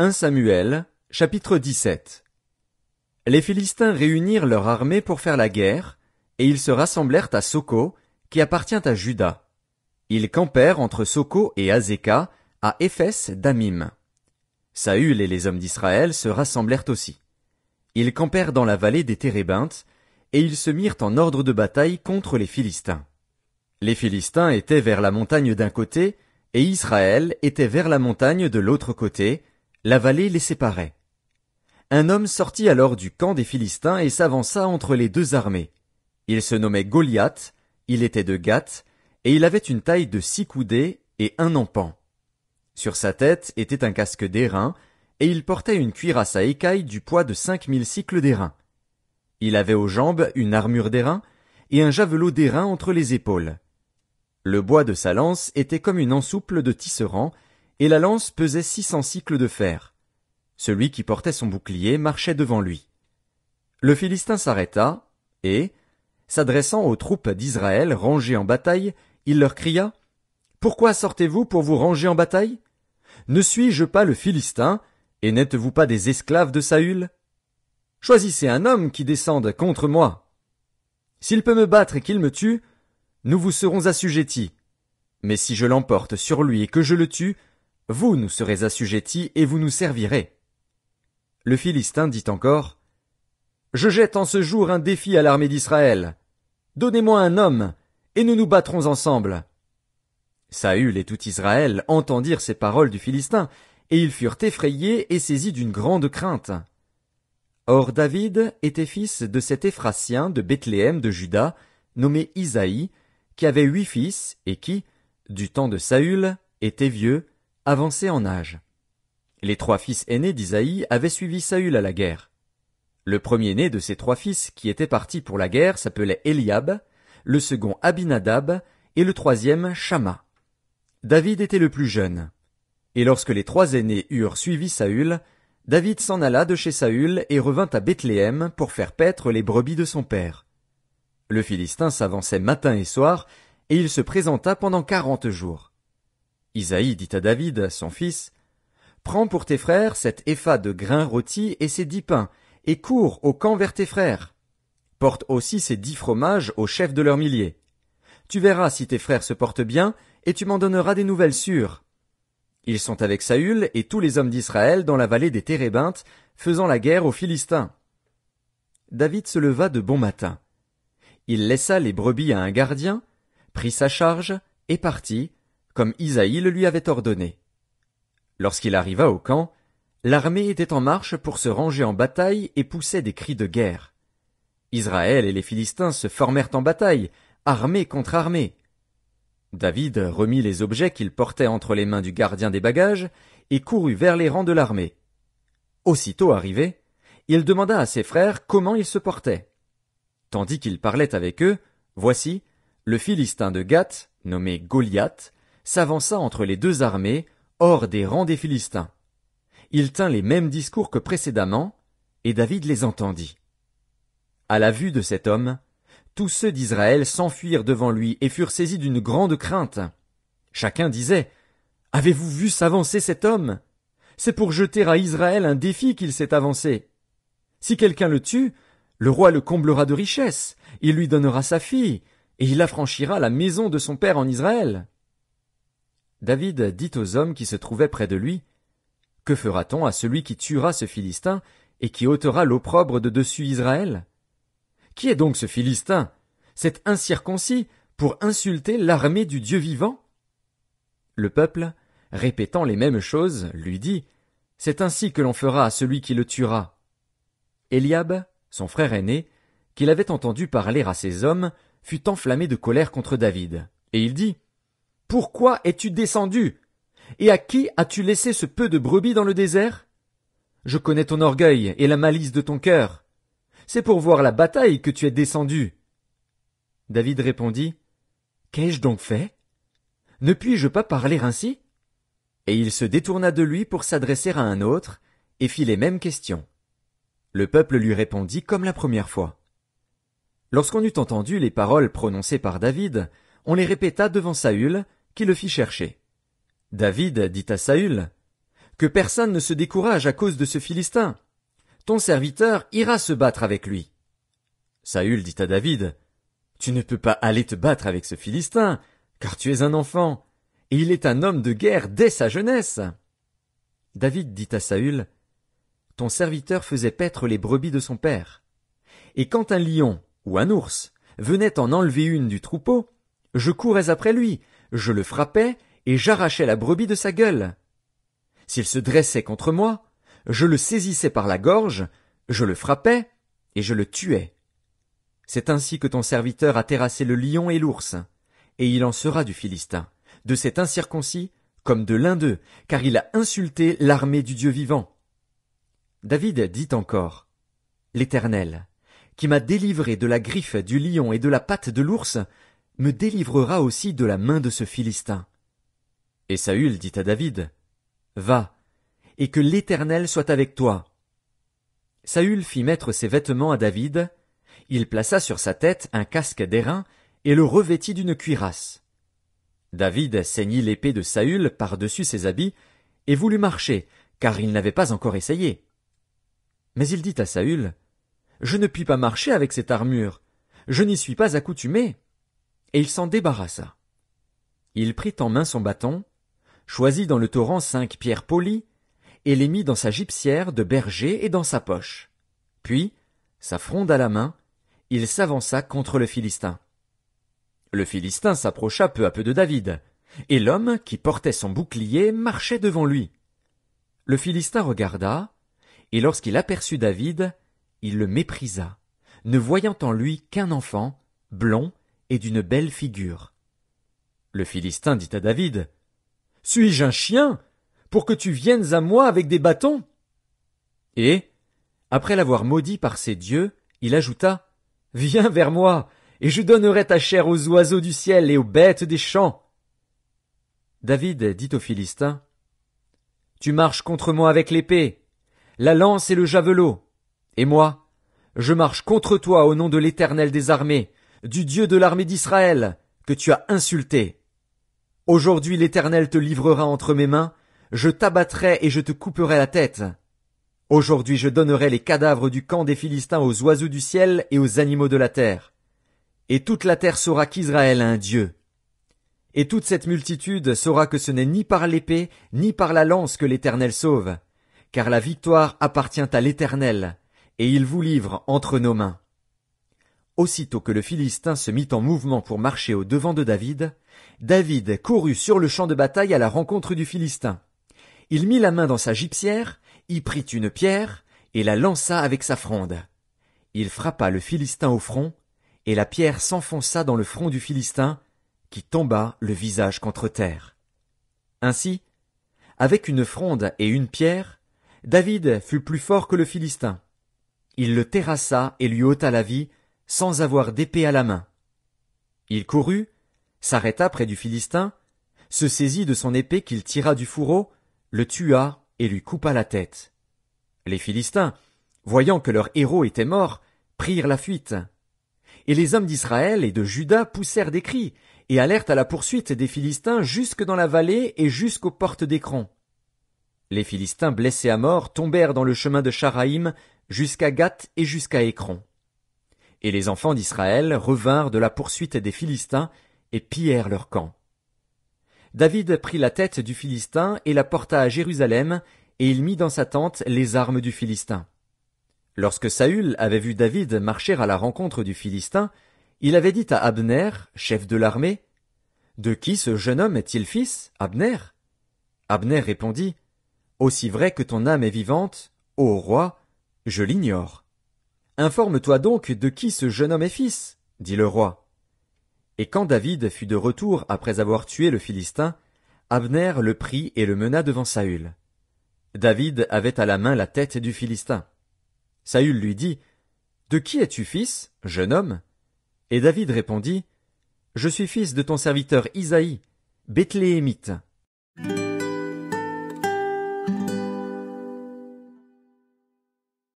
1 Samuel, chapitre 17. Les Philistins réunirent leur armée pour faire la guerre, et ils se rassemblèrent à Soko, qui appartient à Juda. Ils campèrent entre Soko et Azéka, à Éphes d'Amim. Saül et les hommes d'Israël se rassemblèrent aussi. Ils campèrent dans la vallée des Térébintes, et ils se mirent en ordre de bataille contre les Philistins. Les Philistins étaient vers la montagne d'un côté, et Israël était vers la montagne de l'autre côté, la vallée les séparait. Un homme sortit alors du camp des Philistins et s'avança entre les deux armées. Il se nommait Goliath, il était de Gath, et il avait une taille de 6 coudées et 1 empan. Sur sa tête était un casque d'airain, et il portait une cuirasse à écailles du poids de 5000 cycles d'airain. Il avait aux jambes une armure d'airain, et un javelot d'airain entre les épaules. Le bois de sa lance était comme une ensouple de tisserand, et la lance pesait 600 cycles de fer. Celui qui portait son bouclier marchait devant lui. Le Philistin s'arrêta, et, s'adressant aux troupes d'Israël rangées en bataille, il leur cria, « Pourquoi sortez-vous pour vous ranger en bataille? Ne suis-je pas le Philistin, et n'êtes-vous pas des esclaves de Saül? Choisissez un homme qui descende contre moi. S'il peut me battre et qu'il me tue, nous vous serons assujettis. Mais si je l'emporte sur lui et que je le tue, vous nous serez assujettis et vous nous servirez. » Le Philistin dit encore, « Je jette en ce jour un défi à l'armée d'Israël. Donnez-moi un homme, et nous nous battrons ensemble. » Saül et tout Israël entendirent ces paroles du Philistin, et ils furent effrayés et saisis d'une grande crainte. Or David était fils de cet Éphrasien de Bethléem de Juda, nommé Isaïe, qui avait 8 fils, et qui, du temps de Saül, était vieux, avancé en âge. Les 3 fils aînés d'Isaïe avaient suivi Saül à la guerre. Le premier-né de ces 3 fils qui étaient partis pour la guerre s'appelait Eliab, le second Abinadab, et le troisième Shamma. David était le plus jeune. Et lorsque les 3 aînés eurent suivi Saül, David s'en alla de chez Saül et revint à Bethléem pour faire paître les brebis de son père. Le Philistin s'avançait matin et soir, et il se présenta pendant 40 jours. Isaïe dit à David, son fils, « Prends pour tes frères cet épha de grains rôtis et ces 10 pains, et cours au camp vers tes frères. Porte aussi ces 10 fromages au chef de leurs milliers. Tu verras si tes frères se portent bien, et tu m'en donneras des nouvelles sûres. » Ils sont avec Saül et tous les hommes d'Israël dans la vallée des Térébintes, faisant la guerre aux Philistins. David se leva de bon matin. Il laissa les brebis à un gardien, prit sa charge et partit, comme Isaïe le lui avait ordonné. Lorsqu'il arriva au camp, l'armée était en marche pour se ranger en bataille et poussait des cris de guerre. Israël et les Philistins se formèrent en bataille, armée contre armée. David remit les objets qu'il portait entre les mains du gardien des bagages et courut vers les rangs de l'armée. Aussitôt arrivé, il demanda à ses frères comment ils se portaient. Tandis qu'il parlait avec eux, voici, le Philistin de Gath, nommé Goliath, s'avança entre les 2 armées, hors des rangs des Philistins. Il tint les mêmes discours que précédemment, et David les entendit. À la vue de cet homme, tous ceux d'Israël s'enfuirent devant lui et furent saisis d'une grande crainte. Chacun disait, « Avez-vous vu s'avancer cet homme? C'est pour jeter à Israël un défi qu'il s'est avancé. Si quelqu'un le tue, le roi le comblera de richesses, il lui donnera sa fille, et il affranchira la maison de son père en Israël. » David dit aux hommes qui se trouvaient près de lui, « Que fera-t-on à celui qui tuera ce Philistin et qui ôtera l'opprobre de dessus Israël? Qui est donc ce Philistin, cet incirconcis, pour insulter l'armée du Dieu vivant? » Le peuple, répétant les mêmes choses, lui dit, « C'est ainsi que l'on fera à celui qui le tuera. » Eliab, son frère aîné, qu'il avait entendu parler à ses hommes, fut enflammé de colère contre David, et il dit, « Pourquoi es-tu descendu? Et à qui as-tu laissé ce peu de brebis dans le désert? Je connais ton orgueil et la malice de ton cœur. C'est pour voir la bataille que tu es descendu. » David répondit, « Qu'ai-je donc fait? Ne puis-je pas parler ainsi? » Et il se détourna de lui pour s'adresser à un autre, et fit les mêmes questions. Le peuple lui répondit comme la première fois. Lorsqu'on eut entendu les paroles prononcées par David, on les répéta devant Saül, qui le fit chercher. David dit à Saül, Que personne ne se décourage à cause de ce Philistin. Ton serviteur ira se battre avec lui. Saül dit à David, Tu ne peux pas aller te battre avec ce Philistin, car tu es un enfant, et il est un homme de guerre dès sa jeunesse. David dit à Saül, Ton serviteur faisait paître les brebis de son père. Et quand un lion ou un ours venait en enlever une du troupeau, je courais après lui, je le frappais et j'arrachais la brebis de sa gueule. S'il se dressait contre moi, je le saisissais par la gorge, je le frappais et je le tuais. C'est ainsi que ton serviteur a terrassé le lion et l'ours, et il en sera du Philistin, de cet incirconcis comme de l'un d'eux, car il a insulté l'armée du Dieu vivant. David dit encore, L'Éternel, qui m'a délivré de la griffe du lion et de la patte de l'ours, me délivrera aussi de la main de ce Philistin. Et Saül dit à David, Va, et que l'Éternel soit avec toi. Saül fit mettre ses vêtements à David, il plaça sur sa tête un casque d'airain et le revêtit d'une cuirasse. David ceignit l'épée de Saül par-dessus ses habits et voulut marcher, car il n'avait pas encore essayé. Mais il dit à Saül, Je ne puis pas marcher avec cette armure, je n'y suis pas accoutumé. Et il s'en débarrassa. Il prit en main son bâton, choisit dans le torrent 5 pierres polies, et les mit dans sa gibecière de berger et dans sa poche. Puis, sa fronde à la main, il s'avança contre le Philistin. Le Philistin s'approcha peu à peu de David, et l'homme qui portait son bouclier marchait devant lui. Le Philistin regarda, et lorsqu'il aperçut David, il le méprisa, ne voyant en lui qu'un enfant, blond et d'une belle figure. Le Philistin dit à David, Suis-je un chien, pour que tu viennes à moi avec des bâtons? Et, après l'avoir maudit par ses dieux, il ajouta, Viens vers moi, et je donnerai ta chair aux oiseaux du ciel et aux bêtes des champs. David dit aux Philistins, Tu marches contre moi avec l'épée, la lance et le javelot, et moi, je marche contre toi au nom de l'Éternel des armées, du Dieu de l'armée d'Israël, que tu as insulté. Aujourd'hui l'Éternel te livrera entre mes mains, je t'abattrai et je te couperai la tête. Aujourd'hui je donnerai les cadavres du camp des Philistins aux oiseaux du ciel et aux animaux de la terre. Et toute la terre saura qu'Israël a un Dieu. Et toute cette multitude saura que ce n'est ni par l'épée, ni par la lance que l'Éternel sauve, car la victoire appartient à l'Éternel, et il vous livre entre nos mains. Aussitôt que le Philistin se mit en mouvement pour marcher au devant de David, David courut sur le champ de bataille à la rencontre du Philistin. Il mit la main dans sa gibecière, y prit une pierre, et la lança avec sa fronde. Il frappa le Philistin au front, et la pierre s'enfonça dans le front du Philistin, qui tomba le visage contre terre. Ainsi, avec une fronde et une pierre, David fut plus fort que le Philistin. Il le terrassa et lui ôta la vie, sans avoir d'épée à la main. Il courut, s'arrêta près du Philistin, se saisit de son épée qu'il tira du fourreau, le tua et lui coupa la tête. Les Philistins, voyant que leur héros était mort, prirent la fuite. Et les hommes d'Israël et de Juda poussèrent des cris, et allèrent à la poursuite des Philistins jusque dans la vallée et jusqu'aux portes d'Écron. Les Philistins blessés à mort tombèrent dans le chemin de Charaïm jusqu'à Gath et jusqu'à Écron. Et les enfants d'Israël revinrent de la poursuite des Philistins et pillèrent leur camp. David prit la tête du Philistin et la porta à Jérusalem, et il mit dans sa tente les armes du Philistin. Lorsque Saül avait vu David marcher à la rencontre du Philistin, il avait dit à Abner, chef de l'armée, « De qui ce jeune homme est-il fils, Abner ?» Abner répondit, « Aussi vrai que ton âme est vivante, ô roi, je l'ignore. » « Informe-toi donc de qui ce jeune homme est fils, dit le roi. Et quand David fut de retour après avoir tué le Philistin, Abner le prit et le mena devant Saül. David avait à la main la tête du Philistin. Saül lui dit, « De qui es-tu fils, jeune homme ?» Et David répondit, « Je suis fils de ton serviteur Isaïe, Bethléemite. »